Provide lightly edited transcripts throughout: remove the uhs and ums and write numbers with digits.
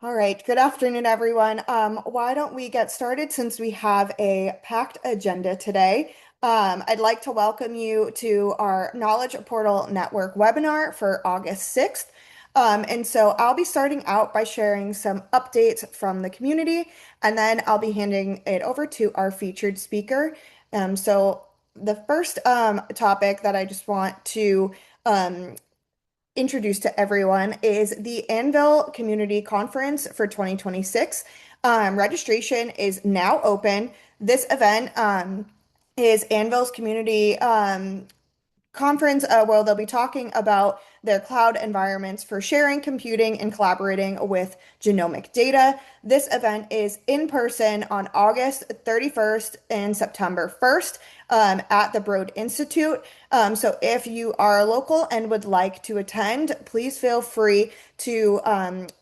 All right, good afternoon, everyone. Why don't we get started since we have a packed agenda today? I'd like to welcome you to our Knowledge Portal Network webinar for August 6th. And so I'll be starting out by sharing some updates from the community, and then I'll be handing it over to our featured speaker. So the first topic that I just want to um, introduce to everyone is the Anvil Community Conference for 2026. Registration is now open. This event is Anvil's community conference where they'll be talking about their cloud environments for sharing, computing, and collaborating with genomic data. This event is in person on August 31st and September 1st at the Broad Institute. So if you are local and would like to attend, please feel free to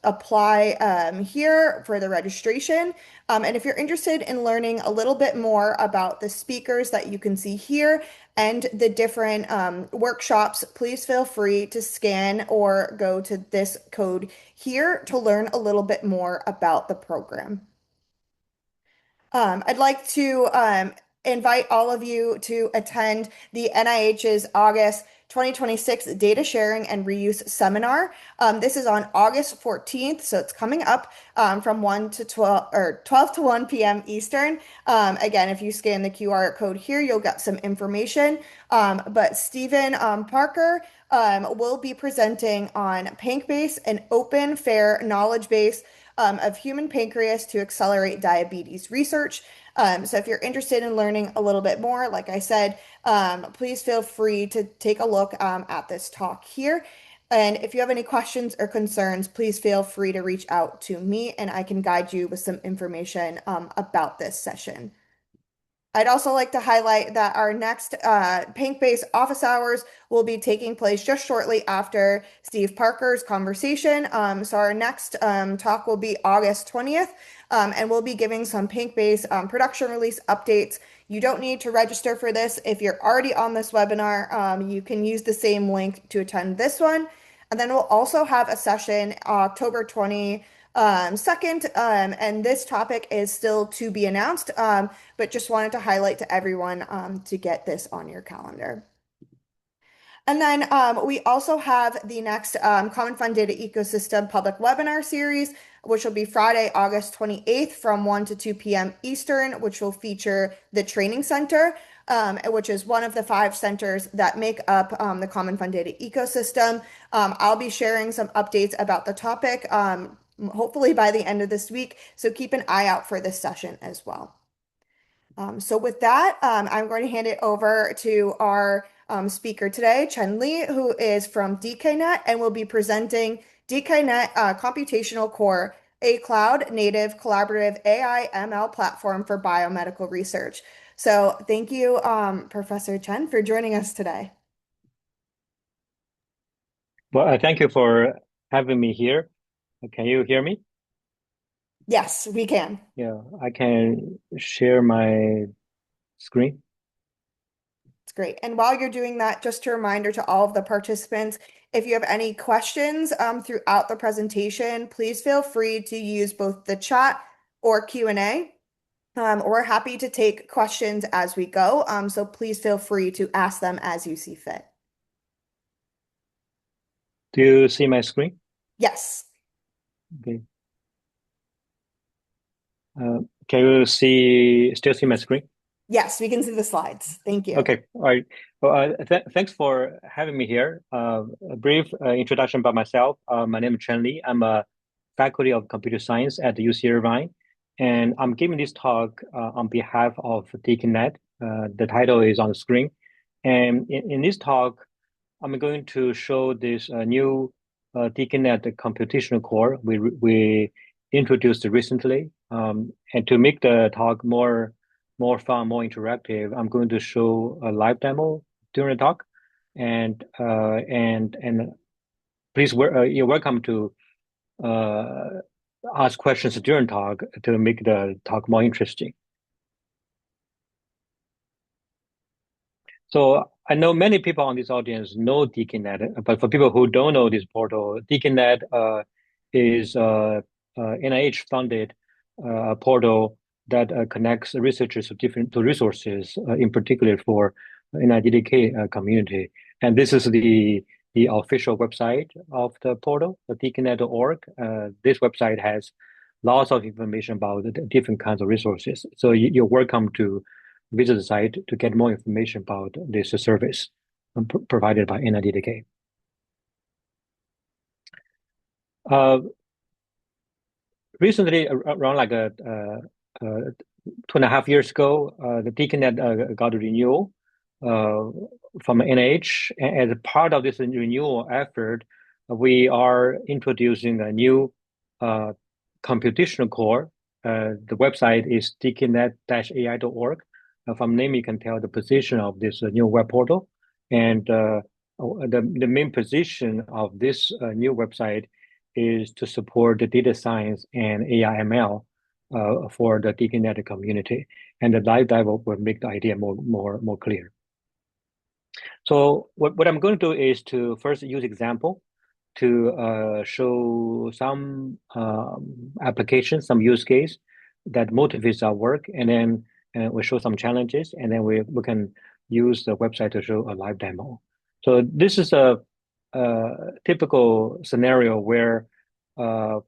apply here for the registration. And if you're interested in learning a little bit more about the speakers that you can see here and the different workshops, please feel free to scan or go to this code here to learn a little bit more about the program. I'd like to invite all of you to attend the NIH's August 2026 Data Sharing and Reuse Seminar. This is on August 14th, so it's coming up from 1 to 12 or 12 to 1 p.m. Eastern. Again, if you scan the QR code here, you'll get some information. But Stephen Parker will be presenting on PancBase, an open, fair knowledge base of human pancreas to accelerate diabetes research. So if you're interested in learning a little bit more, like I said, please feel free to take a look at this talk here. And if you have any questions or concerns, please feel free to reach out to me and I can guide you with some information about this session. I'd also like to highlight that our next Pink-based office hours will be taking place just shortly after Steve Parker's conversation. So our next talk will be August 20th, and we'll be giving some Pink-based production release updates. You don't need to register for this. If you're already on this webinar, you can use the same link to attend this one. And then we'll also have a session October 22nd, and this topic is still to be announced, but just wanted to highlight to everyone to get this on your calendar. And then we also have the next Common Fund Data Ecosystem public webinar series, which will be Friday, August 28th from 1 to 2 p.m. Eastern, which will feature the Training Center, which is one of the 5 centers that make up the Common Fund Data Ecosystem. I'll be sharing some updates about the topic, hopefully by the end of this week, so keep an eye out for this session as well. So with that, I'm going to hand it over to our speaker today, Chen Li, who is from dkNET and will be presenting dkNET Computational Core, a cloud-native collaborative AI ML platform for biomedical research. So thank you, Professor Chen, for joining us today. Well, thank you for having me here. Can you hear me? Yes, we can. Yeah, I can share my screen. It's great. And while you're doing that, just a reminder to all of the participants, if you have any questions throughout the presentation, please feel free to use both the chat or Q&A. We're happy to take questions as we go, so please feel free to ask them as you see fit. Do you see my screen? Yes. Okay. Can you still see my screen? Yes, we can see the slides. Thank you. Okay, all right. Well, thanks for having me here. A brief introduction about myself. My name is Chen Li. I'm a faculty of computer science at the UC Irvine, and I'm giving this talk on behalf of dkNET. The title is on the screen. And in this talk, I'm going to show this new dkNET computational core we introduced recently. And to make the talk more fun, more interactive, I'm going to show a live demo during the talk. And please, you're welcome to ask questions during talk to make the talk more interesting. So I know many people on this audience know dkNET, but for people who don't know this portal, dkNET is NIH-funded portal that connects researchers to different resources, in particular for NIDDK community. And this is the official website of the portal, the dkNET.org. This website has lots of information about the different kinds of resources. So you're welcome to visit the site to get more information about this service provided by NIDDK. Recently, around like 2.5 years ago, the dkNET got a renewal from NIH. And as part of this renewal effort, we are introducing a new computational core. The website is dkNET-ai.org. From name, you can tell the position of this new web portal. And the main position of this new website is to support the data science and AI ML for the dkNET community. And the live dive will make the idea more clear. So what I'm going to do is to first use example to show some applications, some use case that motivates our work, and then we show some challenges, and then we can use the website to show a live demo. So this is a typical scenario where a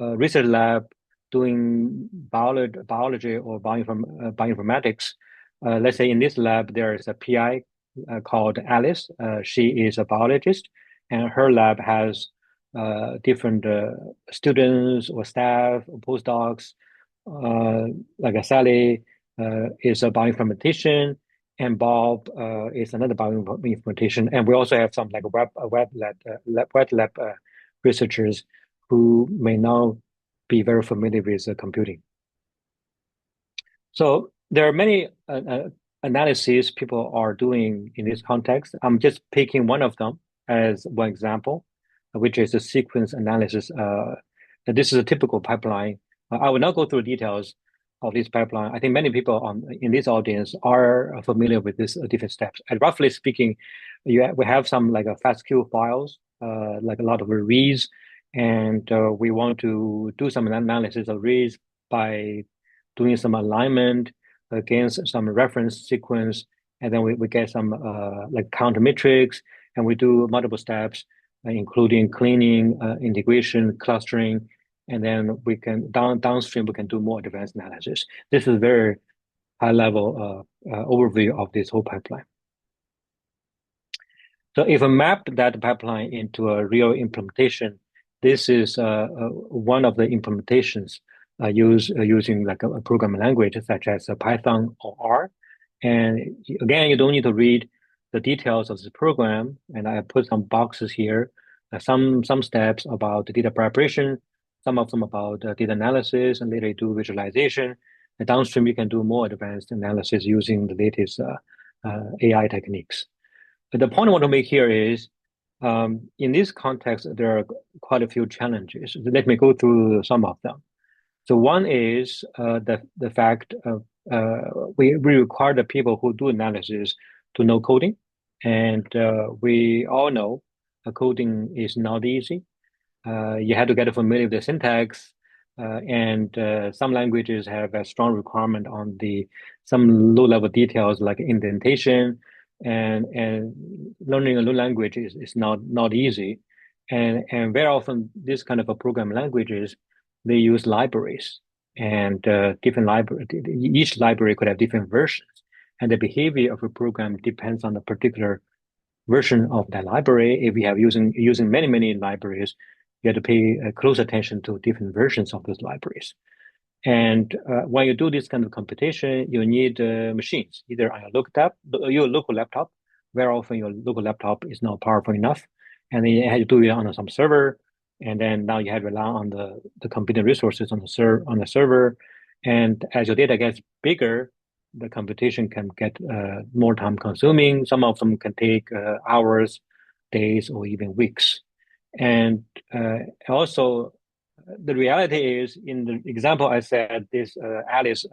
research lab doing biology or bioinformatics. Let's say in this lab, there is a PI called Alice. She is a biologist, and her lab has different students or staff or postdocs. Like Sally is a bioinformatician, and Bob is another bioinformatician. And we also have some like web lab researchers who may not be very familiar with computing. So there are many analyses people are doing in this context. I'm just picking one of them as one example, which is the sequence analysis. This is a typical pipeline. I will not go through details of this pipeline. I think many people in this audience are familiar with these different steps. And roughly speaking, we have some like FASTQ files, like a lot of reads, and we want to do some analysis of reads by doing some alignment against some reference sequence, and then we get some like counter metrics, and we do multiple steps, including cleaning, integration, clustering, and then we can downstream we can do more advanced analysis. This is a very high level overview of this whole pipeline. So if I map that pipeline into a real implementation, this is one of the implementations using like a programming language such as Python or R. And again, you don't need to read the details of this program. And I put some boxes here, some steps about the data preparation, some of them about data analysis, and later you do visualization. And downstream, you can do more advanced analysis using the latest AI techniques. But the point I want to make here is, in this context, there are quite a few challenges. Let me go through some of them. So one is the fact of we require the people who do analysis to know coding, and we all know coding is not easy. You have to get familiar with the syntax, and some languages have a strong requirement on some low-level details like indentation, and learning a new language is not easy, and very often this kind of a program languages they use libraries, and each library could have different versions, and the behavior of a program depends on the particular version of that library. If we have using many libraries, you have to pay close attention to different versions of those libraries. And when you do this kind of computation, you need machines, either on your local laptop. Very often your local laptop is not powerful enough, and then you have to do it on some server. And then now you have to rely on the computing resources on the server. And as your data gets bigger, the computation can get more time consuming. Some of them can take hours, days, or even weeks. And also, the reality is, in the example I said, this Alice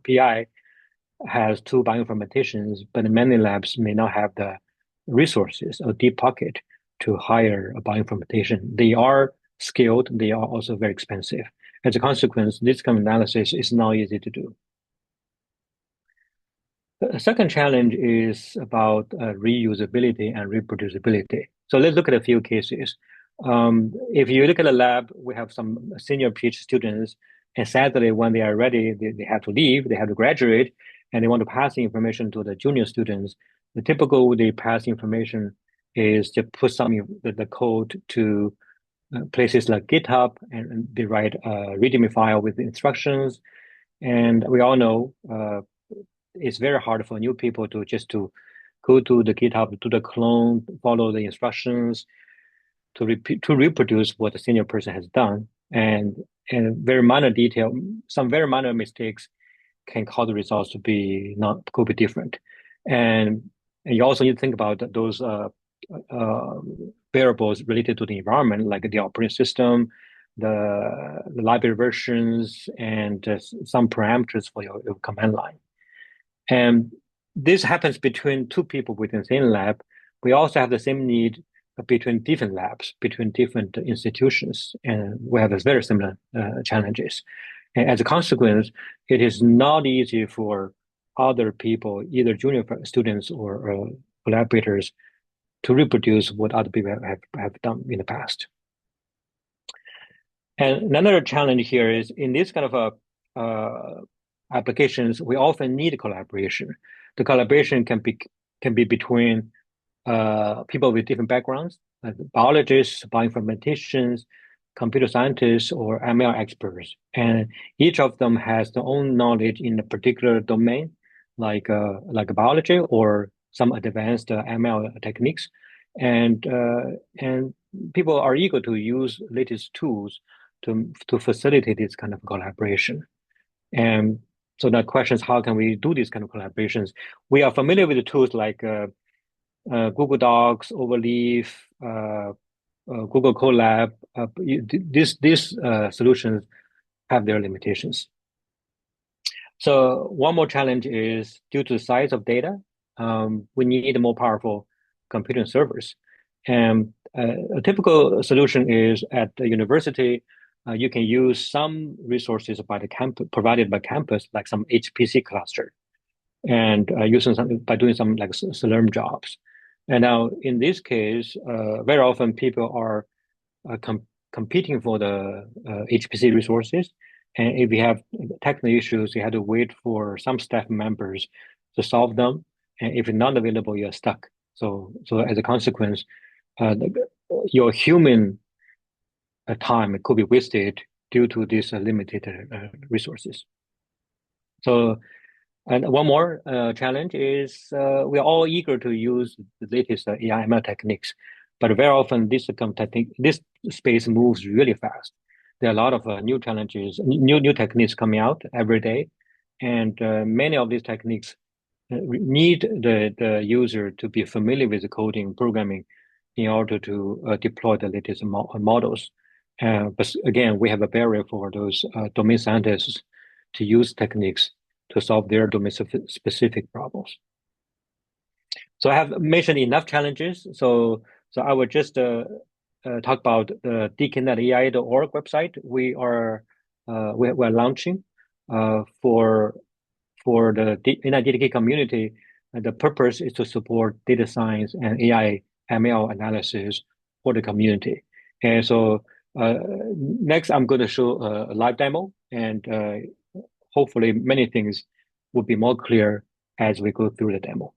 PI has two bioinformaticians, but many labs may not have the resources or deep pocket to hire a bioinformatician. They are skilled, they are also very expensive. As a consequence, this kind of analysis is not easy to do. The second challenge is about reusability and reproducibility. So let's look at a few cases. If you look at the lab, we have some senior PhD students, and sadly, when they are ready, they have to leave, they have to graduate, and they want to pass the information to the junior students. The typical they pass information is to put some the code to places like GitHub, and they write a README file with the instructions. And we all know it's very hard for new people to just to go to the GitHub, do the clone, follow the instructions to repeat to reproduce what the senior person has done, and very minor detail, some very minor mistakes can cause the results to be not could be different, and you also need to think about those uh, variables related to the environment, like the operating system, the library versions, and some parameters for your command line. And this happens between two people within the same lab. We also have the same need between different labs, between different institutions, and we have very similar challenges. And as a consequence, it is not easy for other people, either junior students or collaborators, to reproduce what other people have done in the past. And another challenge here is in this kind of applications, we often need collaboration. The collaboration can be between people with different backgrounds, like biologists, bioinformaticians, computer scientists, or ML experts. And each of them has their own knowledge in a particular domain, like biology or some advanced ML techniques. And people are eager to use latest tools to facilitate this kind of collaboration. And so the question is, how can we do these kind of collaborations? We are familiar with the tools like Google Docs, Overleaf, Google Colab. These solutions have their limitations. So one more challenge is due to the size of data, we need more powerful computing servers. And a typical solution is at the university, you can use some resources by the provided by campus, like some HPC cluster, and using some by doing some like Slurm jobs. And now in this case, very often people are competing for the HPC resources. And if you have technical issues, you have to wait for some staff members to solve them. And if it's not available, you're stuck. So as a consequence, your human time could be wasted due to these limited resources. So, and one more challenge is we're all eager to use the latest AI/ML techniques, but very often this space moves really fast. There are a lot of new challenges, new techniques coming out every day, and many of these techniques need the user to be familiar with the coding programming in order to deploy the latest models. But again, we have a barrier for those domain scientists to use techniques to solve their domain specific problems. So I have mentioned enough challenges. So I will just talk about the dkNET.ai.org website. We're launching for the DK community. The purpose is to support data science and AI ML analysis for the community. And so next, I'm going to show a live demo, and hopefully many things will be more clear as we go through the demo.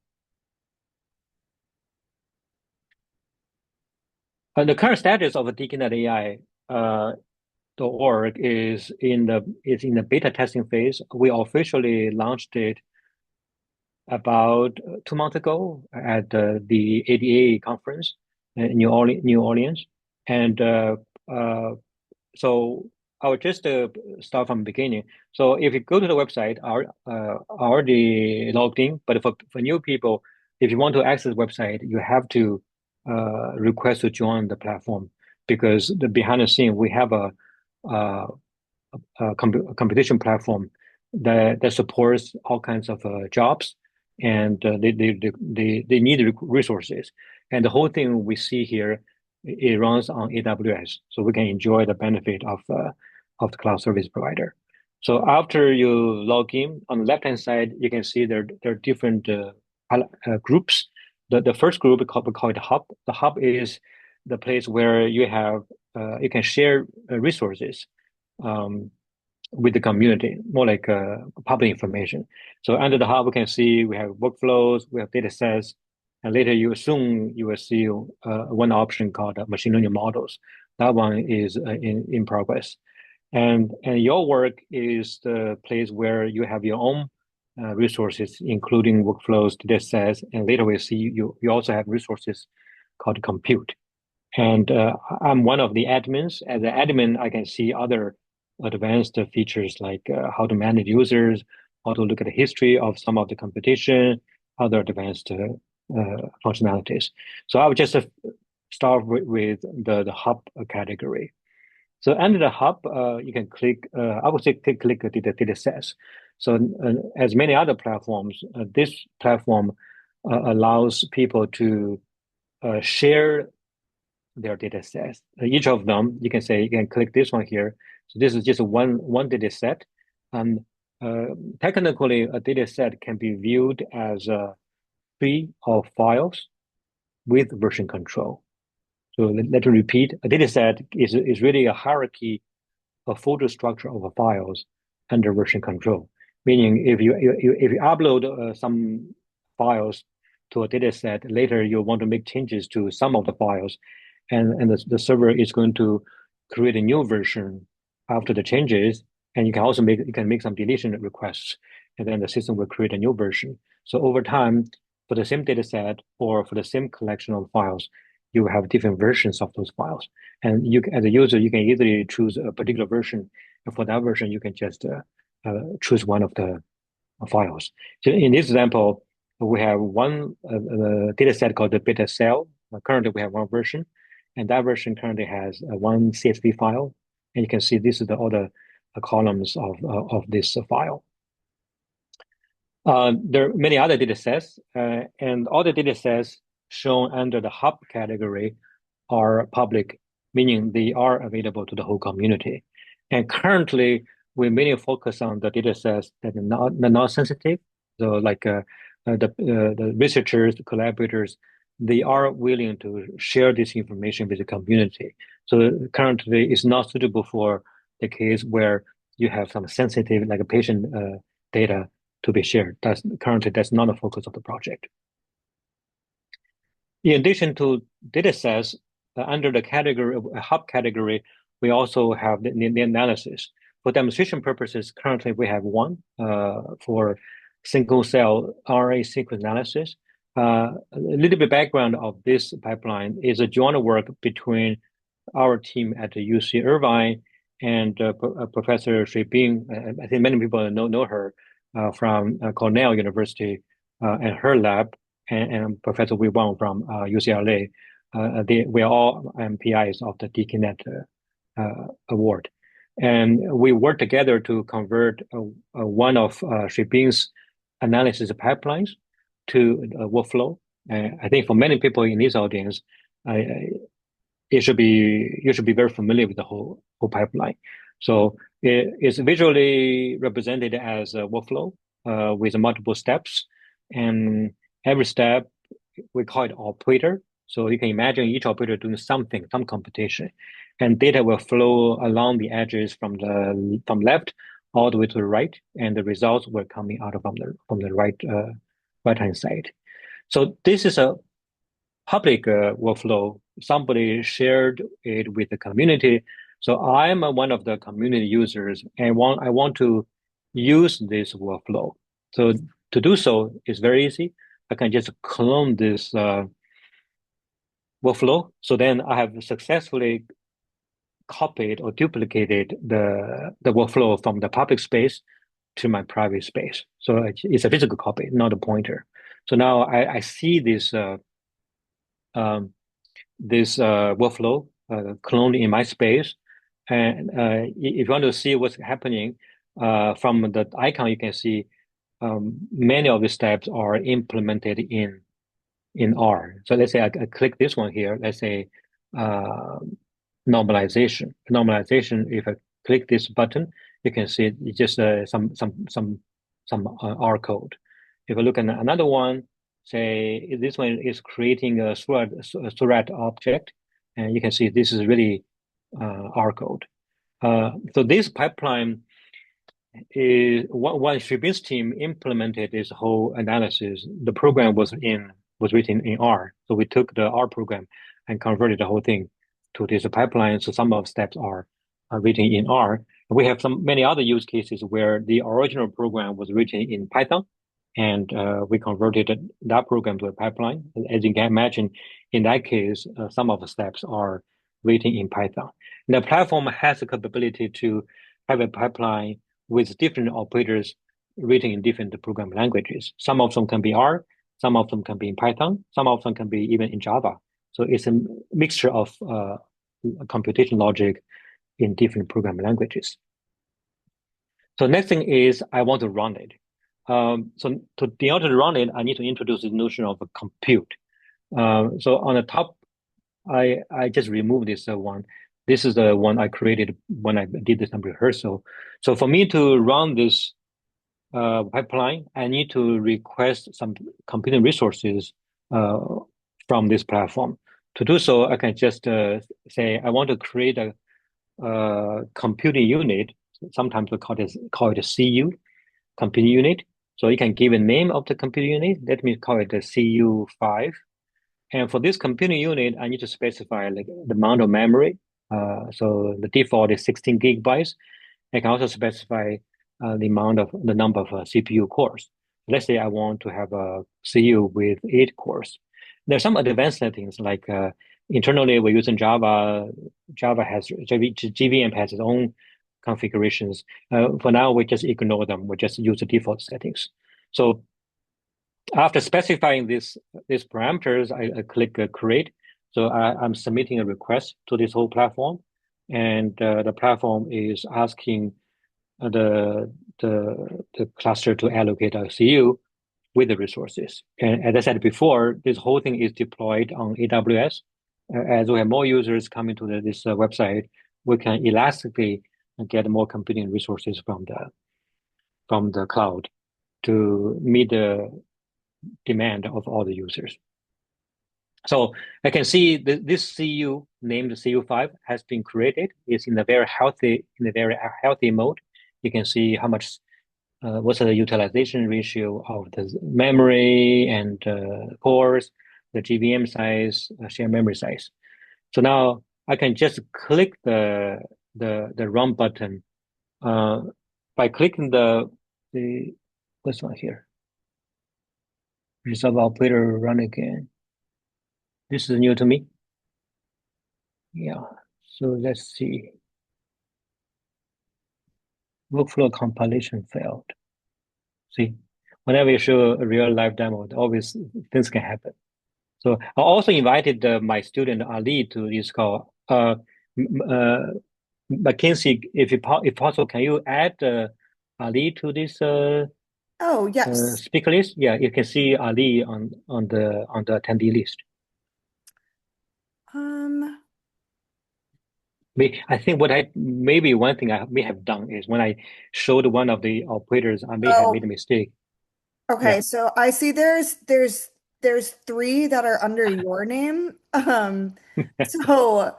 The current status of dkNET.ai .org is in the beta testing phase. We officially launched it about 2 months ago at the ADA conference in New Orleans. And so I will just start from the beginning. So if you go to the website, I already logged in, but for new people, if you want to access the website, you have to request to join the platform, because behind the scene, we have a competition platform that supports all kinds of jobs, and they need resources. And the whole thing we see here, it runs on AWS, so we can enjoy the benefit of the cloud service provider. So after you log in, on the left-hand side, you can see there are different groups. The first group we call it hub. The hub is the place where you can share resources um, with the community, more like public information. So under the hub, we can see we have workflows, we have data sets, and later you will see one option called machine learning models. That one is in progress. And your work is the place where you have your own resources, including workflows, data sets, and later we see you also have resources called compute. And I'm one of the admins. As an admin, I can see other advanced features like how to manage users, how to look at the history of some of the competition, other advanced functionalities. So I would just start with the hub category. So under the hub, you can click, I would say click the data sets. So as many other platforms, this platform allows people to share their data sets. Each of them, you can click this one here. So this is just one data set. And technically, a data set can be viewed as a tree of files with version control. So let me repeat, a data set is really a hierarchy, a folder structure of files under version control. Meaning if you upload some files to a data set, later you want to make changes to some of the files, and the server is going to create a new version after the changes, and you can make some deletion requests, and then the system will create a new version. So over time, for the same data set or for the same collection of files, you have different versions of those files. And you, as a user, you can easily choose a particular version. And for that version, you can just choose one of the files. So in this example, we have one data set called the beta cell. Currently, we have one version, and that version currently has one CSV file. And you can see this is all the columns of this file. There are many other data sets, and all the data sets shown under the hub category are public, meaning they are available to the whole community. And currently, we mainly focus on the data sets that are not sensitive. So like the researchers, the collaborators, they are willing to share this information with the community. So currently, it's not suitable for the case where you have some sensitive, like a patient data to be shared. That's not the focus of the project. In addition to data sets, under the category hub category, we also have the analysis. For demonstration purposes, currently we have one for single cell RNA sequence analysis. A little bit background of this pipeline is a joint work between our team at the UC Irvine and Professor Shui Bing. I think many people know her from Cornell University and her lab, and Professor Wei Wang from UCLA. We are all MPIs of the dkNET award. And we work together to convert one of Shui Bing's analysis pipelines to a workflow. I think for many people in this audience, you should be very familiar with the whole pipeline. So it's visually represented as a workflow with multiple steps, and every step we call it operator. So you can imagine each operator doing something, some computation, and data will flow along the edges from left all the way to the right, and the results were coming out from the right hand side. So this is a public workflow. Somebody shared it with the community. So I'm one of the community users, and I want to use this workflow. So to do so is very easy. I can just clone this workflow. So then I have successfully copied or duplicated the workflow from the public space to my private space. So it's a physical copy, not a pointer. So now I see this workflow cloned in my space. And if you want to see what's happening from the icon, you can see many of the steps are implemented in R. So let's say I click this one here. Let's say normalization. Normalization, if I click this button, you can see it's just some R code. If you look at another one, say this one is creating a thread object, and you can see this is really R code. So this pipeline is when Shibin's team implemented this whole analysis, the program was written in R. So we took the R program and converted the whole thing to this pipeline. So some of the steps are written in R. We have many other use cases where the original program was written in Python, and we converted that program to a pipeline. As you can imagine, in that case, some of the steps are written in Python. And the platform has the capability to have a pipeline with different operators written in different programming languages. Some of them can be R, some of them can be in Python, some of them can be even in Java. So it's a mixture of computation logic in different programming languages. So next thing is I want to run it. So in order to run it, I need to introduce the notion of a compute. So on the top, I just removed this one. This is the one I created when I did this rehearsal. So for me to run this pipeline, I need to request some computing resources from this platform. To do so, I can just say I want to create a computing unit. Sometimes we call it a CU, computing unit. So you can give a name of the computing unit. Let me call it the CU5. And for this computing unit, I need to specify like the amount of memory. So the default is 16 gigabytes. I can also specify the number of CPU cores. Let's say I want to have a CU with 8 cores. There's some advanced settings like internally we're using Java. JVM has its own configurations. For now, we just ignore them. We just use the default settings. So after specifying these parameters, I click create. So I'm submitting a request to this whole platform, and the platform is asking the cluster to allocate a CU with the resources. And as I said before, this whole thing is deployed on AWS. As we have more users coming to this website, we can elastically get more computing resources from the cloud to meet the demand of all the users. So I can see this CU named CU5 has been created. It's in a very healthy mode. You can see how much what's the utilization ratio of the memory and cores, the GVM size, shared memory size. So now I can just click the run button by clicking the this one here. Resolve operator run again. This is new to me. Yeah. So let's see. Workflow compilation failed. See, whenever you show a real live demo, always things can happen. So I also invited my student Ali to this call. Mackenzie, if possible, can you add Ali to this Oh, yes. speaker list? Yeah, you can see Ali on the attendee list. Um, I think maybe one thing I may have done is when I showed one of the operators, I may have made a oh, mistake. Yeah. okay. So I see there's three that are under your name. So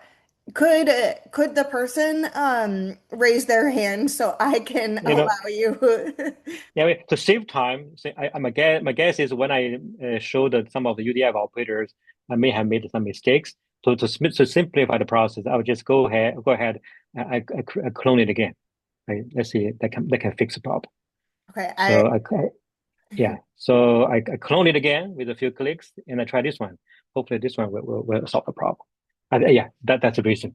could the person raise their hand so I can You know, allow you? yeah, to save time, my guess is when I showed some of the UDF operators, I may have made some mistakes. So to simplify the process, I would just go ahead, I clone it again. Right? Let's see, that can fix the problem. Okay, So yeah, so I clone it again with a few clicks, and I try this one. Hopefully, this one will solve the problem. Yeah, that's the reason.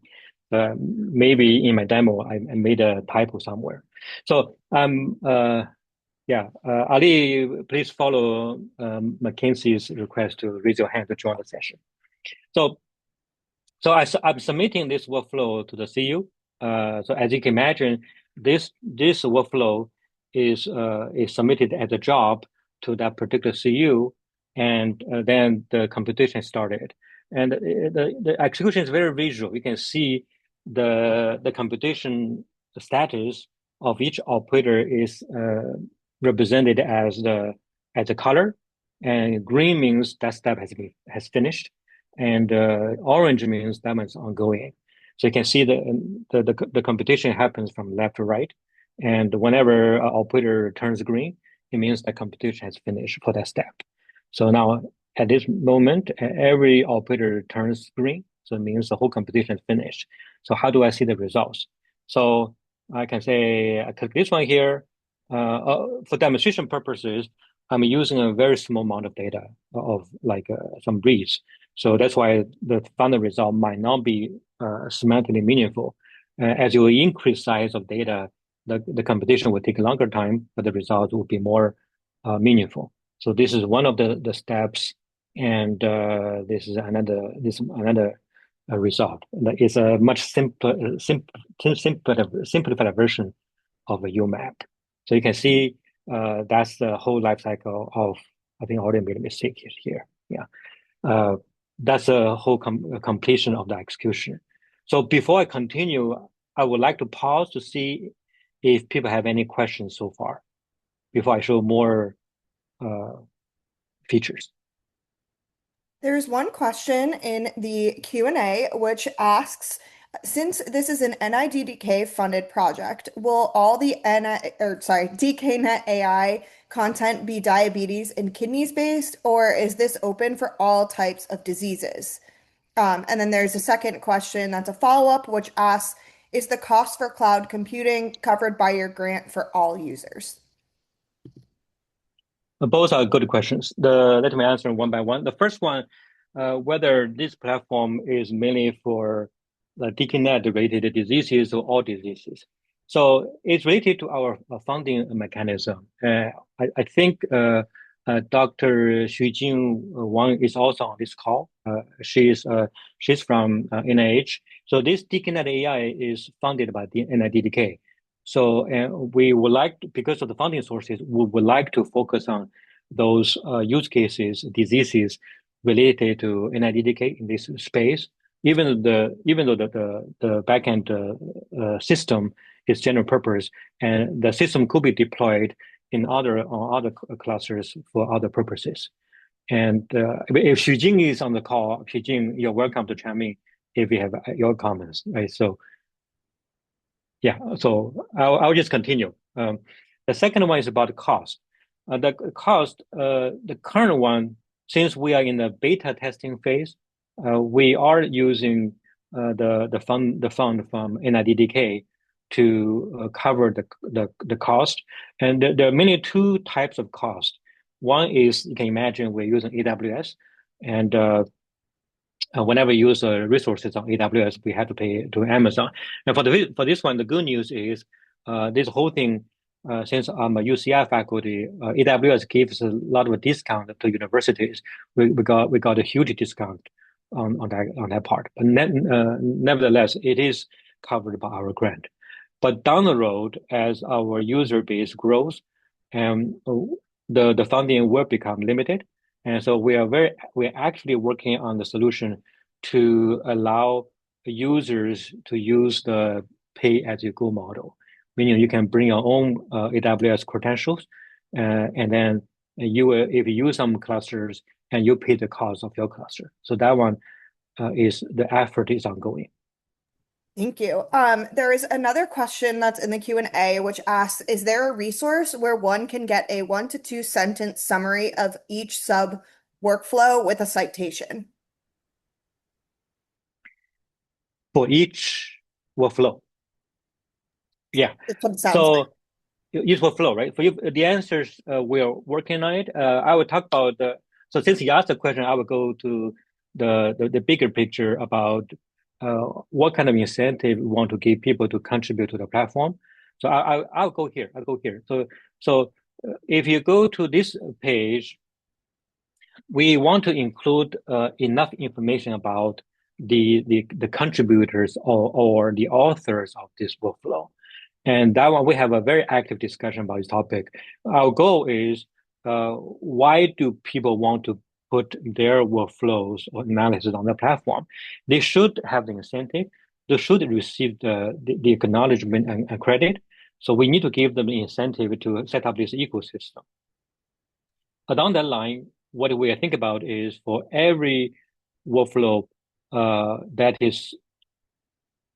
Maybe in my demo, I made a typo somewhere. So yeah, Ali, please follow Mackenzie's request to raise your hand to join the session. So I'm submitting this workflow to the CU. So as you can imagine, this workflow is submitted as a job to that particular CU, and then the computation started. And the execution is very visual. You can see the computation status of each operator is represented as the color, and green means that step has finished, and orange means that one's ongoing. So you can see the computation happens from left to right, and whenever an operator turns green, it means the computation has finished for that step. So now at this moment, every operator turns green, so it means the whole computation is finished. So how do I see the results? So I can say I click this one here. For demonstration purposes, I'm using a very small amount of data of like some reads. So that's why the final result might not be semantically meaningful. As you increase size of data, the computation will take a longer time, but the results will be more meaningful. So this is one of the steps, and this is another result. It's a much simplified version of a UMAP. So you can see that's the whole life cycle of, I think I already made a mistake here. Yeah. That's the whole completion of the execution. So before I continue, I would like to pause to see if people have any questions so far before I show more features. There's one question in the Q&A which asks, since this is an NIDDK funded project, will all the dkNET AI content be diabetes and kidneys based, or is this open for all types of diseases? And then there's a second question that's a follow-up, which asks, is the cost for cloud computing covered by your grant for all users? Both are good questions. Let me answer one by one. The first one, whether this platform is mainly for the dkNET related diseases or all diseases. So it's related to our funding mechanism. I think Dr. Xujing Wang is also on this call. She's from NIH. So this dkNET AI is funded by the NIDDK. So we would like to, because of the funding sources, we would like to focus on those use cases, diseases related to NIDDK in this space. Even though the backend system is general purpose, and the system could be deployed in on other clusters for other purposes. And if Xujing is on the call, Xujing, you're welcome to chime in if you have your comments, right? So yeah, so I'll just continue. The second one is about cost. The cost, the current one, since we are in the beta testing phase, we are using the fund from NIDDK to cover the cost. And there are mainly two types of cost. One is, you can imagine, we're using AWS, and whenever you use resources on AWS, we have to pay to Amazon. And for this one, the good news is this whole thing, since I'm a UCI faculty, AWS gives a lot of discount to universities. We got a huge discount on that part. But nevertheless, it is covered by our grant. But down the road, as our user base grows, and the funding will become limited. And so we're actually working on the solution to allow users to use the pay-as-you-go model, meaning you can bring your own AWS credentials, and then if you use some clusters, and you pay the cost of your cluster. So that one is the effort is ongoing. Thank you. There is another question that's in the Q&A which asks, is there a resource where one can get a 1 to 2 sentence summary of each sub workflow with a citation? For each workflow. Yeah. That's what it sounds like. So each workflow, right? For you, the answers we're working on it. I will talk about so since you asked the question, I will go to the bigger picture about what kind of incentive we want to give people to contribute to the platform. So I'll go here. I'll go here. So if you go to this page, we want to include enough information about the contributors or the authors of this workflow. And that one, we have a very active discussion about this topic. Our goal is, why do people want to put their workflows or analysis on the platform? They should have the incentive. they should receive the acknowledgement and credit. So we need to give them the incentive to set up this ecosystem. Along that line, what we think about is for every workflow that is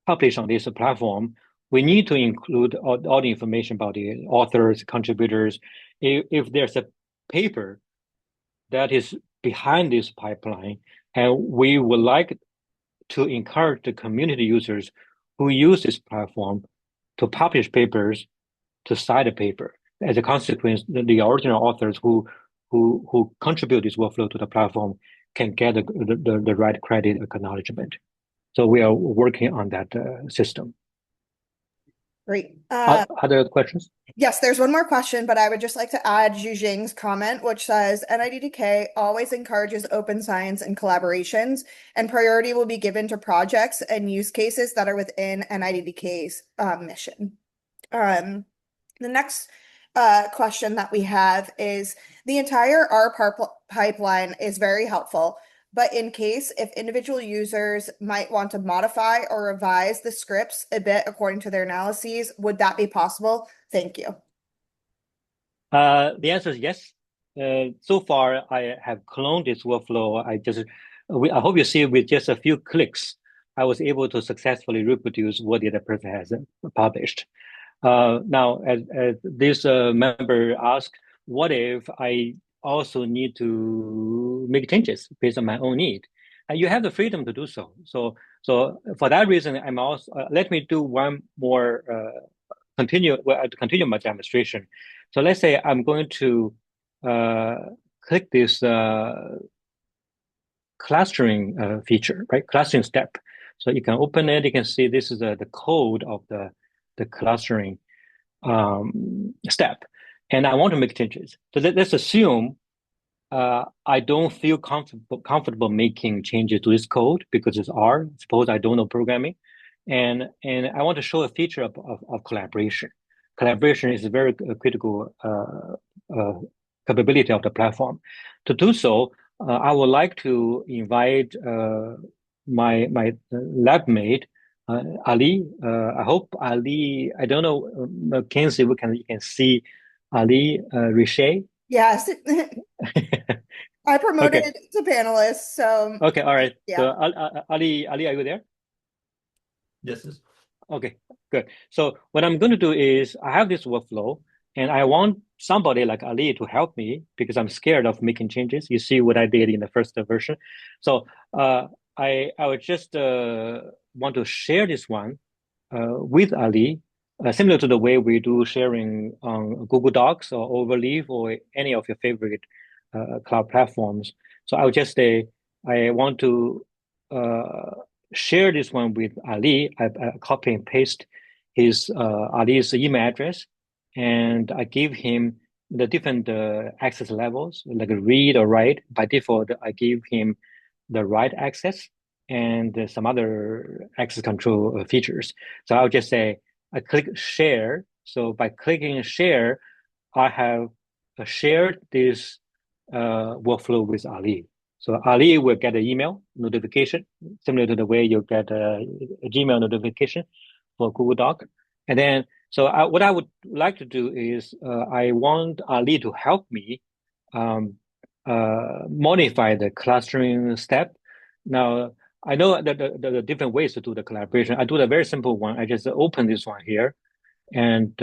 published on this platform, we need to include all the information about the authors, contributors. If there's a paper that is behind this pipeline, and we would like to encourage the community users who use this platform to publish papers, to cite a paper. As a consequence, the original authors who contribute this workflow to the platform can get the right credit acknowledgement. So we are working on that system. Great. Other questions? Yes, there's one more question, but I would just like to add Zhu Jing's comment, which says NIDDK always encourages open science and collaborations, and priority will be given to projects and use cases that are within NIDDK's mission. The next question that we have is the entire pipeline is very helpful, but in case if individual users might want to modify or revise the scripts a bit according to their analyses, would that be possible? Thank you. The answer is yes. So far, I have cloned this workflow. I hope you see with just a few clicks, I was able to successfully reproduce what the other person has published. Now, as this member asked, what if I also need to make changes based on my own need? And you have the freedom to do so. So for that reason, I'm also let me do one more continue my demonstration. So let's say I'm going to click this clustering feature, right? Clustering step. So you can open it. You can see this is the code of the clustering step, and I want to make changes. So let's assume I don't feel comfortable making changes to this code because it's R. Suppose I don't know programming, and I want to show a feature of collaboration. Collaboration is a very critical capability of the platform. To do so, I would like to invite my lab mate Ali. I hope Ali. I don't know, Mackenzie. You can see Ali Richet. Yes. I promoted Okay. to panelist, so Okay. All right. yeah. So Ali, are you there? Yes. Yes. Okay, good. So what I'm going to do is I have this workflow and I want somebody like Ali to help me because I'm scared of making changes. You see what I did in the first version. So I would just want to share this one with Ali, similar to the way we do sharing on Google Docs or Overleaf or any of your favorite cloud platforms. So I would just say I want to share this one with Ali. I copy and paste his Ali's email address, and I give him the different access levels, like read or write. By default, I give him the write access and some other access control features. So I'll just say I click share. So by clicking share, I have shared this workflow with Ali. So Ali will get an email notification, similar to the way you get a Gmail notification for Google Doc. And then, what I would like to do is I want Ali to help me modify the clustering step. Now, I know that the different ways to do the collaboration. I do the very simple one. I just open this one here. And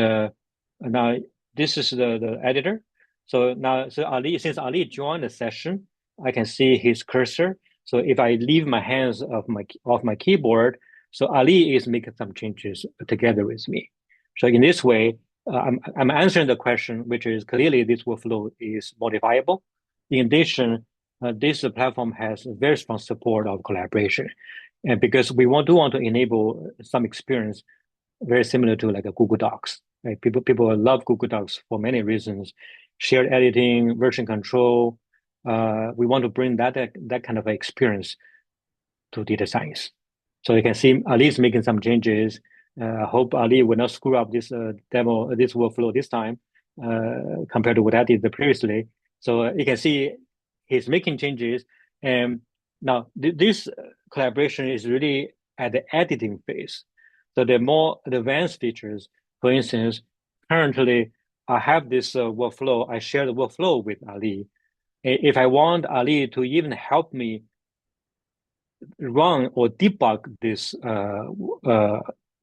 now this is the editor. So now, since Ali joined the session, I can see his cursor. So if I leave my hands off my keyboard, so Ali is making some changes together with me. So in this way, I'm answering the question, which is clearly this workflow is modifiable. In addition, this platform has very strong support of collaboration, and because we do want to enable some experience very similar to like a Google Docs. Right? People love Google Docs for many reasons. Shared editing, version control. We want to bring that kind of experience to data science. So you can see Ali is making some changes. I hope Ali will not screw up this this workflow this time compared to what I did previously. So you can see he's making changes. And now this collaboration is really at the editing phase. So the more advanced features, for instance, currently I have this workflow. I share the workflow with Ali. If I want Ali to even help me run or debug this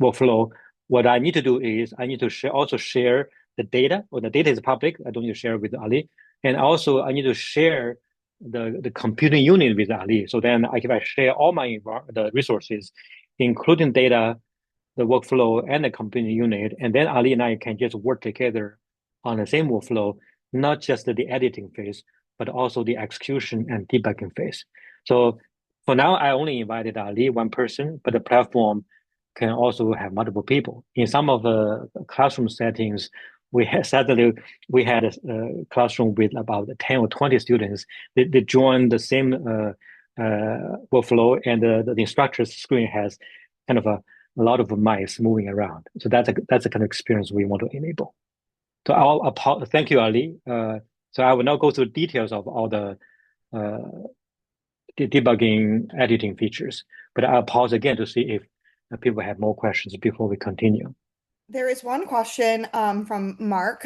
workflow, what I need to do is I need to also share the data, or the data is public. I don't need to share with Ali. And also I need to share the computing unit with Ali. So then if I share all the resources, including data, the workflow, and the computing unit, and then Ali and I can just work together on the same workflow, not just the editing phase, but also the execution and debugging phase. So for now, I only invited Ali, one person, but the platform can also have multiple people. In some of the classroom settings, suddenly we had a classroom with about 10 or 20 students. They joined the same workflow, and the instructor's screen has kind of a lot of mice moving around. So that's the kind of experience we want to enable. So thank you, Ali. So I will not go through details of all the debugging editing features, but I'll pause again to see if people have more questions before we continue. There is one question from Mark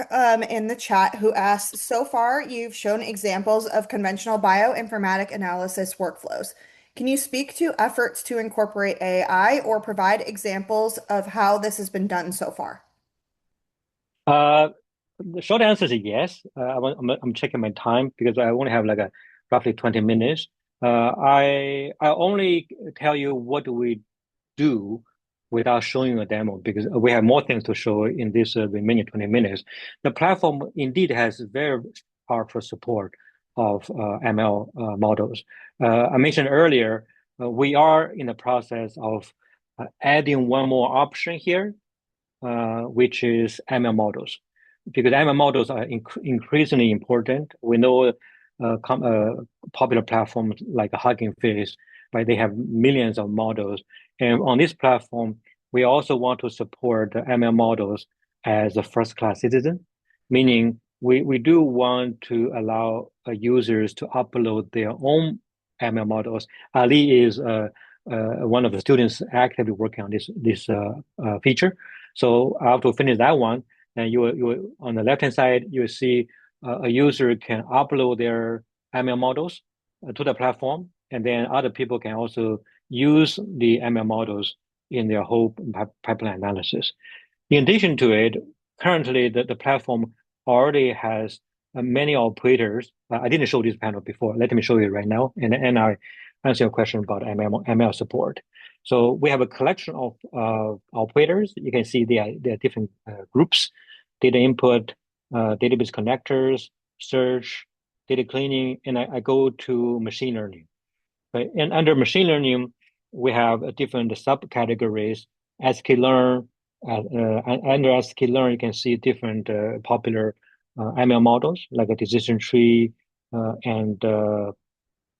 in the chat who asks, so far you've shown examples of conventional bioinformatic analysis workflows. Can you speak to efforts to incorporate AI or provide examples of how this has been done so far? The short answer is yes. I'm checking my time because I only have like roughly 20 minutes. I only tell you what we do without showing you a demo because we have more things to show in this remaining 20 minutes. The platform indeed has very powerful support of ML models. I mentioned earlier, we are in the process of adding one more option here, which is ML models, because ML models are increasingly important. We know popular platforms like Hugging Face, right? They have millions of models. And on this platform, we also want to support the ML models as a first-class citizen, meaning we do want to allow users to upload their own ML models. Ali is one of the students actively working on this feature. So after finish that one, then you on the left hand side you see a user can upload their ML models to the platform, and then other people can also use the ML models in their whole pipeline analysis. In addition to it, currently the platform already has many operators. I didn't show this panel before. Let me show you right now, and I answer your question about ML support. So we have a collection of operators. You can see there are different groups: data input, database connectors, search, data cleaning, and I go to machine learning. Right? And under machine learning, we have different subcategories. sklearn, under sklearn, you can see different popular ML models like a decision tree and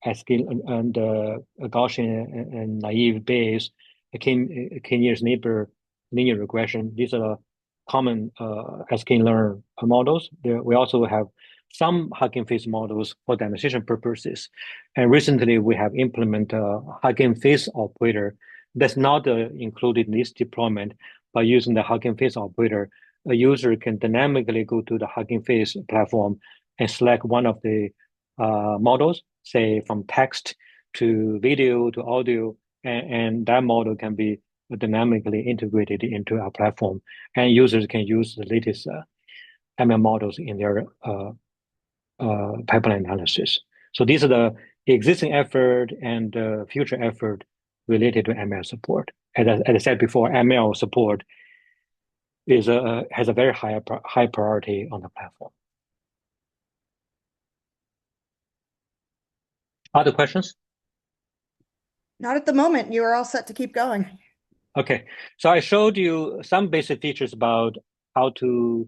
and Gaussian and naive Bayes, k-nearest neighbor linear regression. These are common sklearn models. We also have some Hugging Face models for demonstration purposes. And recently we have implemented a Hugging Face operator that's not included in this deployment. By using the Hugging Face operator, a user can dynamically go to the Hugging Face platform and select one of the models, say from text to video to audio, and that model can be dynamically integrated into our platform. And users can use the latest ML models in their pipeline analysis. So these are the existing effort and future effort related to ML support. As I said before, ML support has a very high priority on the platform. Other questions? Not at the moment. You are all set to keep going. Okay, so I showed you some basic features about how to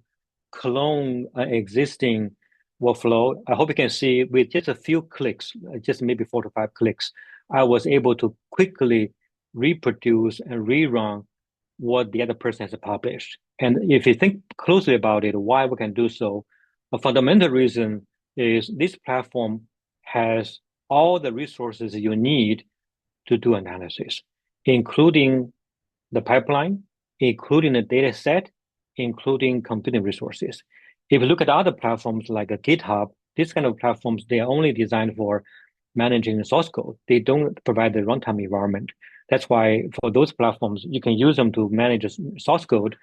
clone an existing workflow. I hope you can see with just a few clicks, just maybe 4 to 5 clicks, I was able to quickly reproduce and rerun what the other person has published. And if you think closely about it, why we can do so, a fundamental reason is this platform has all the resources you need to do analysis. including the pipeline, including the data set, including computing resources. If you look at other platforms like GitHub, this kind of platforms, they are only designed for managing the source code. They don't provide the runtime environment. That's why for those platforms, you can use them to manage source code,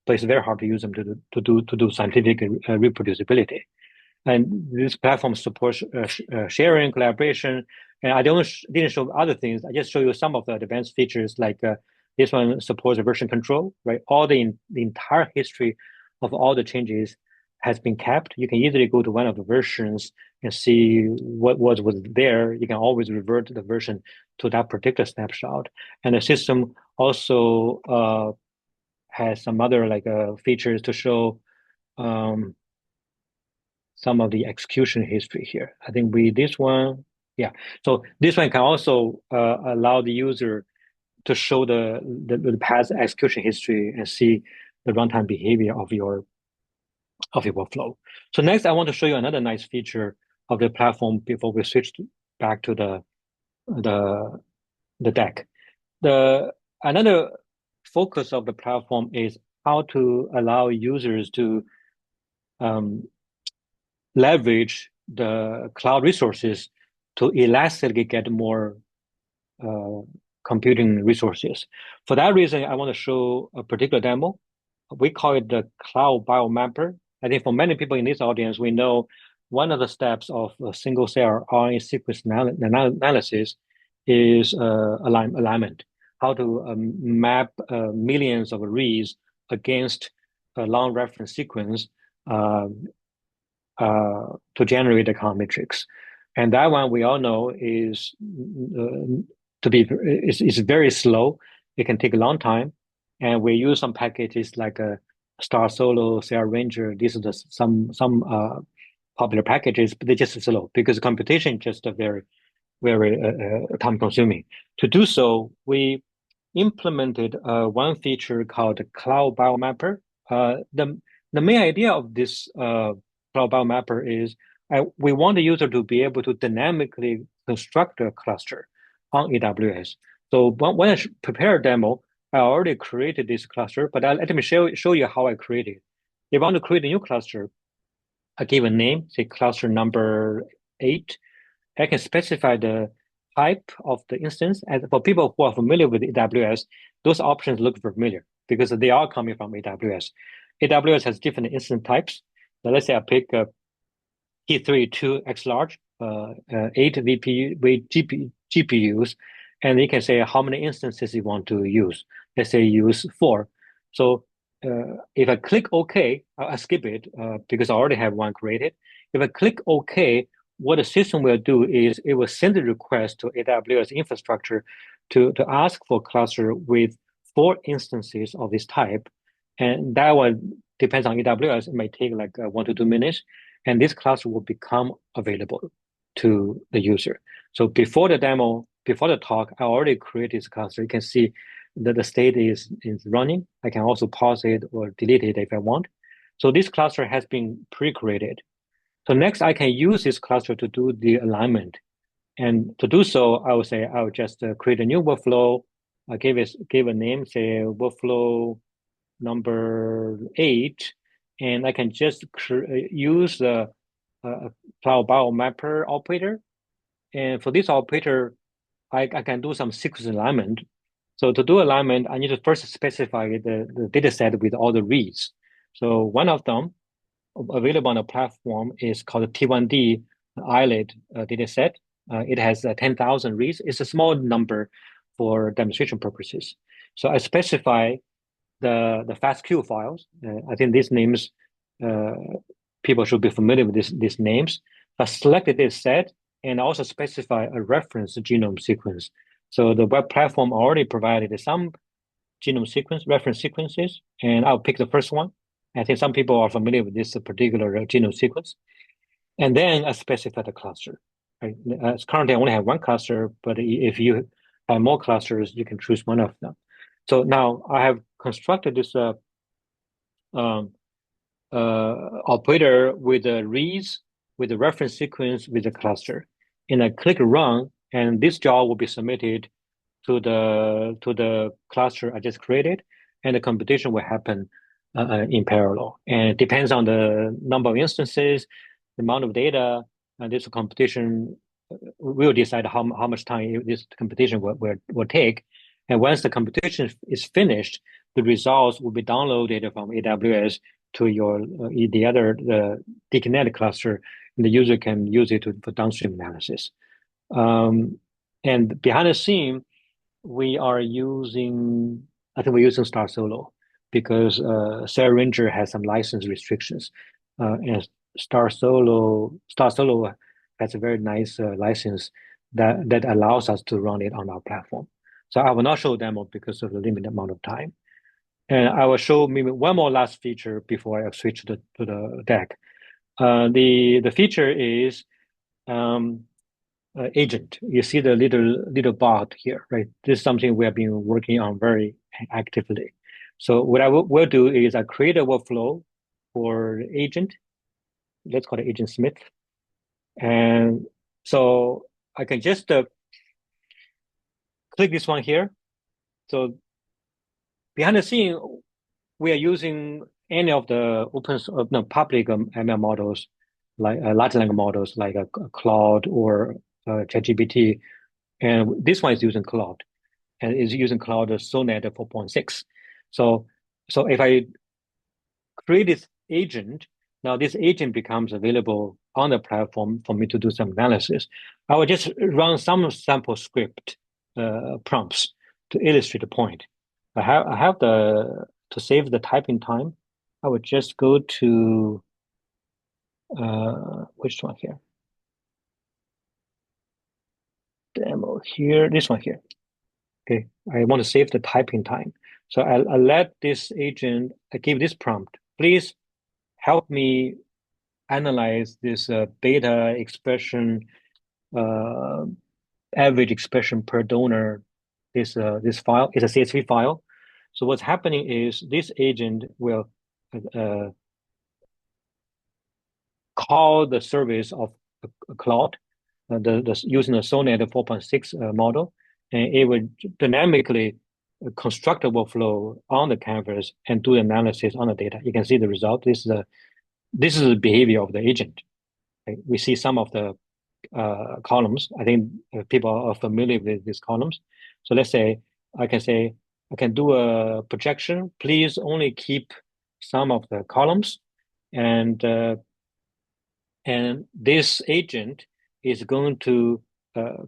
but it's very hard to use them to do scientific reproducibility. And this platform supports sharing, collaboration. And I didn't show other things. I just show you some of the advanced features, like this one supports version control, right? All the entire history of all the changes has been kept. You can easily go to one of the versions and see what was there. You can always revert the version to that particular snapshot. And the system also has some other features to show some of the execution history here. I think this one, yeah. So this one can also allow the user to show the past execution history and see the runtime behavior of your workflow. So next, I want to show you another nice feature of the platform before we switch back to the deck. Another focus of the platform is how to allow users to leverage the cloud resources to elastically get more computing resources. For that reason, I want to show a particular demo. We call it the Cloud Biomapper. I think for many people in this audience, we know one of the steps of a single cell RNA sequence analysis is alignment. How to map millions of reads against a long reference sequence to generate the count matrix. And that one we all know is very slow. It can take a long time. And we use some packages like Star Solo, Cell Ranger. These are some popular packages, but they're just slow because computation is just very time consuming. To do so, we implemented one feature called Cloud Biomapper. The main idea of this Cloud Biomapper is we want the user to be able to dynamically construct a cluster on AWS. So when I prepare a demo, I already created this cluster, but let me show you how I created it. If I want to create a new cluster, I give a name, say cluster number 8. I can specify the type of the instance. And for people who are familiar with AWS, those options look familiar because they are coming from AWS. AWS has different instance types. So let's say I pick T3 2x large, 8 GPUs, and you can say how many instances you want to use. Let's say use 4. So if I click OK, I skip it because I already have one created. If I click OK, what the system will do is it will send a request to AWS infrastructure to ask for a cluster with 4 instances of this type. And that one depends on AWS. It might take like 1 to 2 minutes. And this cluster will become available to the user. So before the demo, before the talk, I already created this cluster. You can see that the state is running. I can also pause it or delete it if I want. So this cluster has been pre-created. So next, I can use this cluster to do the alignment. And to do so, I would say I would just create a new workflow. I give a name, say workflow number 8, and I can just use the Cloud Biomapper operator. And for this operator, I can do some sequence alignment. So to do alignment, I need to first specify the data set with all the reads. So one of them available on the platform is called T1D islet data set. It has 10,000 reads. It's a small number for demonstration purposes. So I specify the FASTQ files. I think these names, people should be familiar with these names. I selected this set and also specify a reference genome sequence. So the web platform already provided some genome sequence, reference sequences, and I'll pick the first one. I think some people are familiar with this particular genome sequence. And then I specify the cluster. Right? Currently, I only have one cluster, but if you have more clusters, you can choose one of them. So now I have constructed this operator with the reads, with the reference sequence, with the cluster. And I click run, and this job will be submitted to the cluster I just created, and the computation will happen in parallel. And it depends on the number of instances, the amount of data, and this computation will decide how much time this computation will take. And once the computation is finished, the results will be downloaded from AWS to the dkNET cluster, and the user can use it for downstream analysis. And behind the scene, I think we're using Star Solo because Sarah Ranger has some license restrictions, and Star Solo has a very nice license that allows us to run it on our platform. So I will not show demo because of the limited amount of time, and I will show maybe one more last feature before I switch to the deck. The feature is agent. You see the little bot here, right? This is something we have been working on very actively. So what I will do is I create a workflow for agent. Let's call it Agent Smith. And so I can just click this one here. So behind the scene, we are using any of the public ML models, like large language models, like a Claude or ChatGPT. And this one is using Claude, and is using Claude Sonnet 4.6. So if I create this agent, now this agent becomes available on the platform for me to do some analysis. I will just run some sample script prompts to illustrate the point. I have to save the typing time. I would just go to which one here? Demo here, this one here. Okay, I want to save the typing time. So I let this agent, I give this prompt, please help me analyze this beta expression, average expression per donor. This file is a CSV file. So what's happening is this agent will call the service of Claude, using the Sonnet 4.6 model, and it would dynamically construct a workflow on the canvas and do analysis on the data. You can see the result. This is the behavior of the agent. Okay? We see some of the columns. I think people are familiar with these columns. So let's say I can do a projection. Please only keep some of the columns, and this agent is going to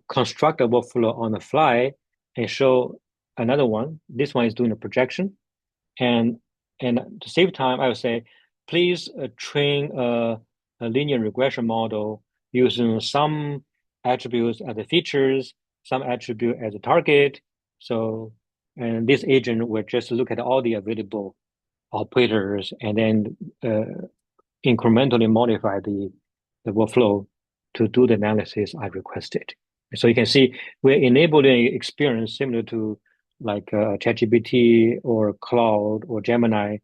construct a workflow on the fly and show another one. This one is doing a projection. And to save time, I would say, please train a linear regression model using some attributes as the features, some attribute as a target. So, and this agent will just look at all the available operators and then incrementally modify the workflow to do the analysis I requested. So you can see we're enabling experience similar to like ChatGPT or Claude or Gemini,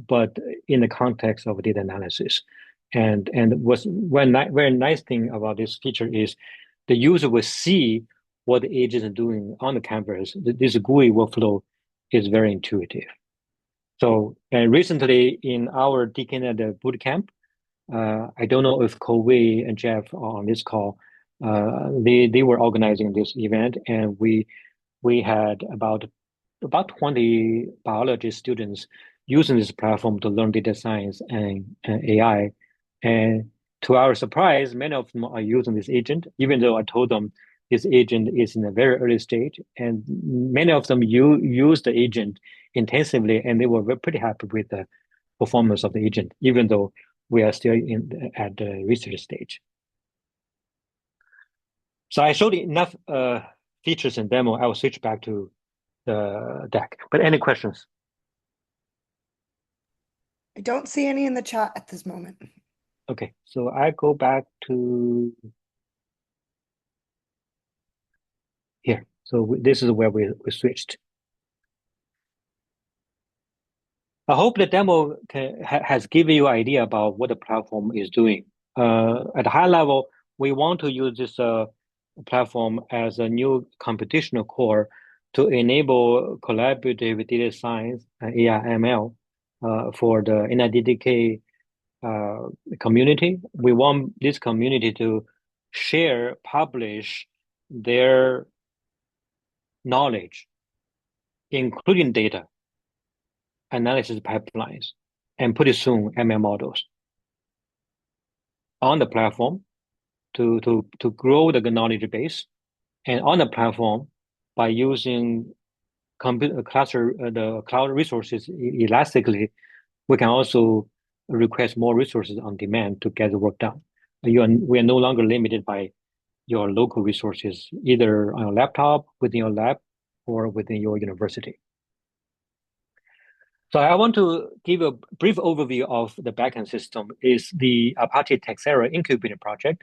but in the context of data analysis. And what's very nice thing about this feature is the user will see what the agent is doing on the canvas. This GUI workflow is very intuitive. So recently in our dkNET bootcamp, I don't know if Kobe and Jeff are on this call. They were organizing this event, and we had about 20 biology students using this platform to learn data science and AI. And to our surprise, many of them are using this agent, even though I told them this agent is in a very early stage. And many of them use the agent intensively, and they were pretty happy with the performance of the agent, even though we are still at the research stage. So I showed enough features and demo. I will switch back to the deck. But any questions? I don't see any in the chat at this moment. Okay, so I go back to here. So this is where we switched. I hope the demo has given you an idea about what the platform is doing. At a high level, we want to use this platform as a new computational core to enable collaborative data science and AI/ML for the NIDDK community. We want this community to share, publish their knowledge, including data, analysis pipelines, and pretty soon ML models on the platform to grow the knowledge base, and on the platform by using the cloud resources elastically, we can also request more resources on demand to get the work done. We are no longer limited by your local resources, either on your laptop, within your lab, or within your university. So I want to give a brief overview of the backend system. Is the Apache Texera Incubator project.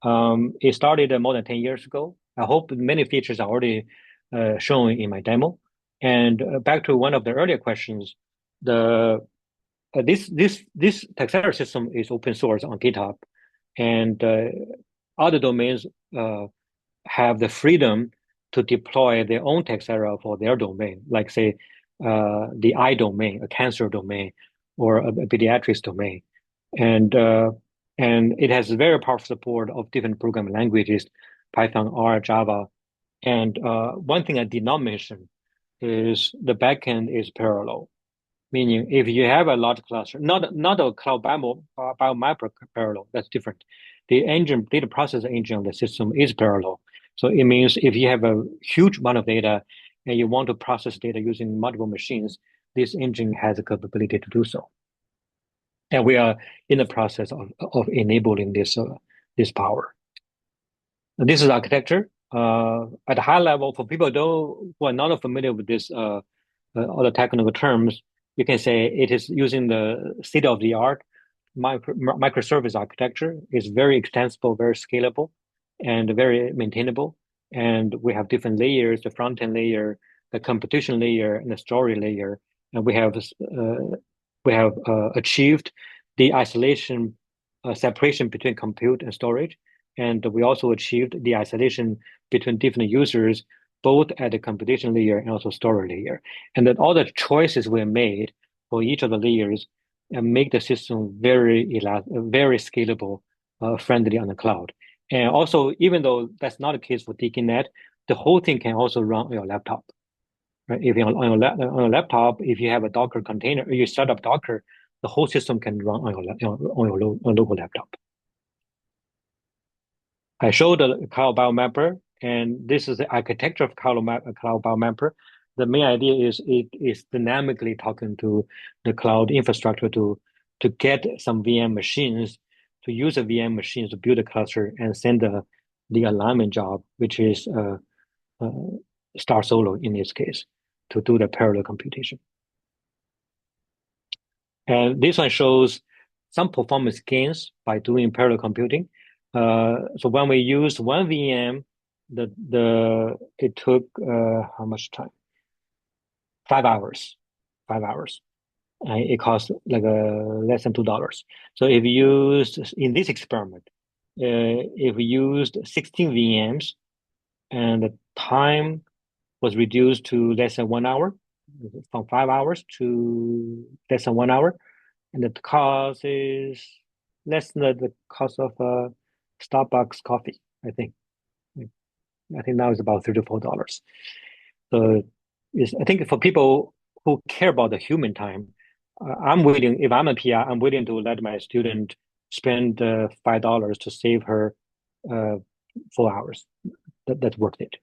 It started more than 10 years ago. I hope many features are already shown in my demo. And back to one of the earlier questions, this Texera system is open source on GitHub, and other domains have the freedom to deploy their own Texera for their domain, like say the eye domain, a cancer domain, or a pediatrics domain, and it has very powerful support of different programming languages, Python, R, Java, and one thing I did not mention is the backend is parallel. Meaning, if you have a large cluster, not a cloud biomapper parallel, that's different. The engine, data processing engine of the system is parallel. So it means if you have a huge amount of data and you want to process data using multiple machines, this engine has the capability to do so. And we are in the process of enabling this power. And this is architecture. At a high level, for people who are not familiar with this, all the technical terms, you can say it is using the state-of-the-art microservice architecture. It's very extensible, very scalable, and very maintainable. And we have different layers: the front-end layer, the computation layer, and the storage layer. And we have achieved the isolation, separation between compute and storage. And we also achieved the isolation between different users, both at the computation layer and also storage layer. And then all the choices we made for each of the layers and make the system very scalable, friendly on the cloud. And also, even though that's not the case for dkNET, the whole thing can also run on your laptop. Right? If you're on your laptop, if you have a Docker container, you start up Docker, the whole system can run on your local laptop. I showed the cloud biomapper, and this is the architecture of cloud biomapper. The main idea is it is dynamically talking to the cloud infrastructure to get some VM machines, to use a VM machine to build a cluster and send the alignment job, which is Star Solo in this case, to do the parallel computation. And this one shows some performance gains by doing parallel computing. So when we used one VM, it took how much time? 5 hours. 5 hours. It cost like less than $2. So if you used in this experiment, if we used 16 VMs, and the time was reduced to less than 1 hour, from 5 hours to less than 1 hour, and the cost is less than the cost of Starbucks coffee, I think. I think now it's about $3 to $4. So I think for people who care about the human time, I'm willing, if I'm a PR, I'm willing to let my student spend $5 to save her 4 hours. That's worth it.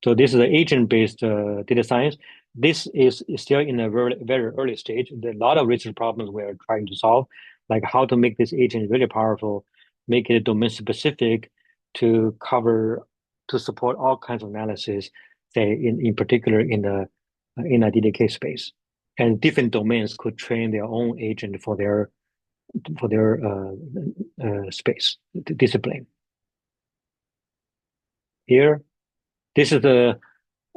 So this is an agent-based data science. This is still in a very, very early stage. There are a lot of research problems we're trying to solve, like how to make this agent really powerful, make it domain specific to support all kinds of analysis, say in particular in the DDK space. And different domains could train their own agent for their space discipline. Here, this is the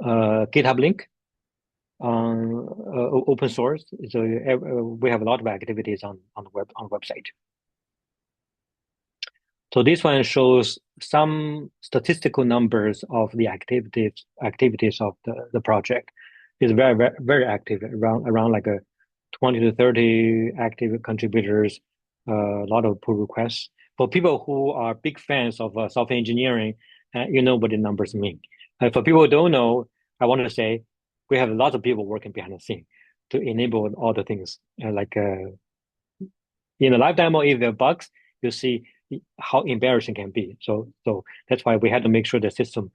GitHub link on open source. So we have a lot of activities on the website. So this one shows some statistical numbers of the activities of the project. It's very, very, very active, around like a 20 to 30 active contributors, a lot of pull requests. For people who are big fans of software engineering, you know what the numbers mean. For people who don't know, I want to say we have lots of people working behind the scene to enable all the things. In the live demo, if there are bugs, you see how embarrassing it can be. So that's why we had to make sure the system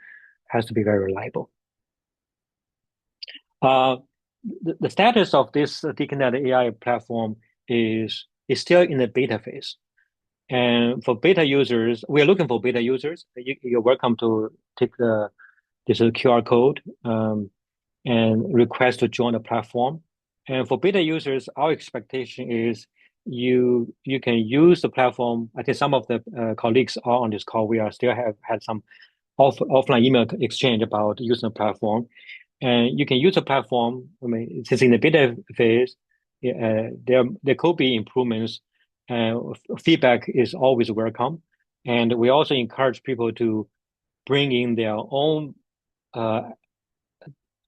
has to be very reliable. Uh, the status of this dkNET AI platform is still in the beta phase. And for beta users, we are looking for beta users. You're welcome to take this QR code and request to join the platform. And for beta users, our expectation is you can use the platform. I think some of the colleagues are on this call. We are still have had some offline email exchange about using the platform. And you can use the platform. I mean, since in the beta phase, there could be improvements. Feedback is always welcome. And we also encourage people to bring in their own uh,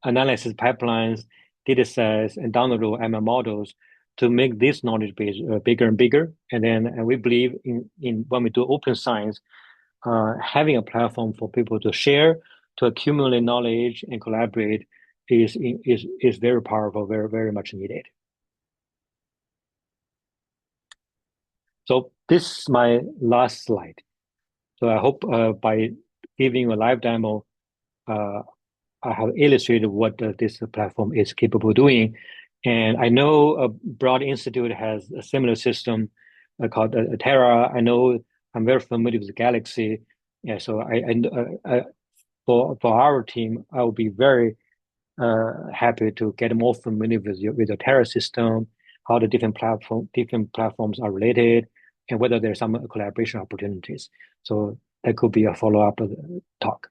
analysis pipelines, data sets, and down the road ML models to make this knowledge base bigger and bigger. And we believe in when we do open science, having a platform for people to share, to accumulate knowledge and collaborate is very powerful, very, very much needed. So this is my last slide. So I hope by giving you a live demo, I have illustrated what this platform is capable of doing. And I know Broad Institute has a similar system called Terra. I know I'm very familiar with Galaxy. Yeah, so for our team, I will be very happy to get more familiar with the Terra system, how the different platforms are related, and whether there's some collaboration opportunities. So that could be a follow-up talk.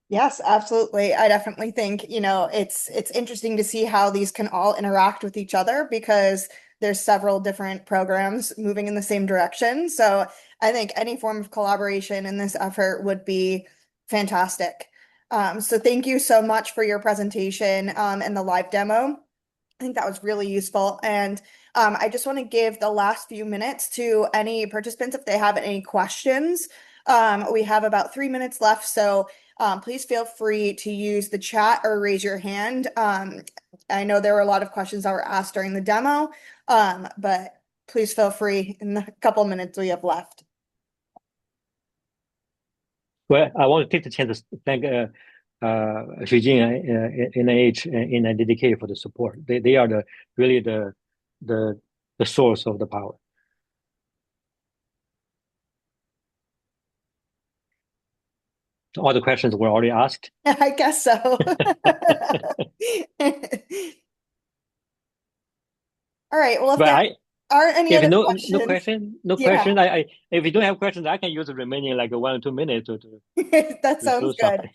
Yes, absolutely. I definitely think, it's interesting to see how these can all interact with each other because there's several different programs moving in the same direction. So I think any form of collaboration in this effort would be fantastic. So thank you so much for your presentation, and the live demo. I think that was really useful. And I just want to give the last few minutes to any participants if they have any questions. We have about 3 minutes left, so please feel free to use the chat or raise your hand. I know there were a lot of questions that were asked during the demo, but please feel free in the couple minutes we have left. Well, I want to take the chance to thank Xujing, NIH, and DK for the support. They are really the source of the power. All the questions were already asked. I guess so. All right. Well, if But there aren't any if other no questions, question. yeah, If you don't have questions, I can use the remaining like 1 or 2 minutes that to sounds show good. something.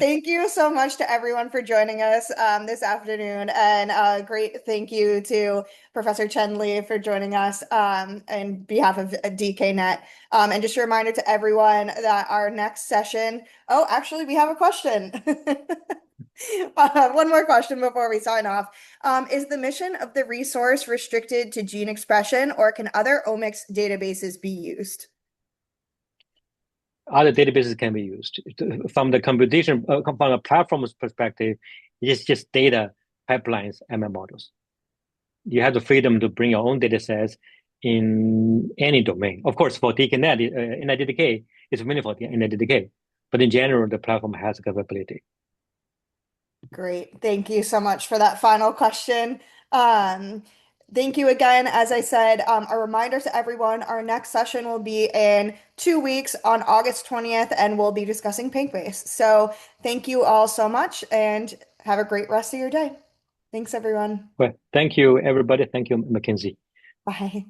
Thank you so much to everyone for joining us this afternoon, and great thank you to Professor Chen Li for joining us on behalf of dkNET. And just a reminder to everyone that our next session. Oh, actually, we have a question. One more question before we sign off. Is the mission of the resource restricted to gene expression, or can other omics databases be used? Other databases can be used from the computation from a platform's perspective. It's just data pipelines, ML models. You have the freedom to bring your own data sets in any domain. Of course, for dkNET, NIDDK, it's mainly for NIDDK, but in general, the platform has capability. Great. Thank you so much for that final question. Thank you again. As I said, a reminder to everyone, our next session will be in 2 weeks on August 20th, and we'll be discussing PaintBase. So thank you all so much and have a great rest of your day. Thanks, everyone. Well, thank you, everybody. Thank you, Mackenzie. Bye.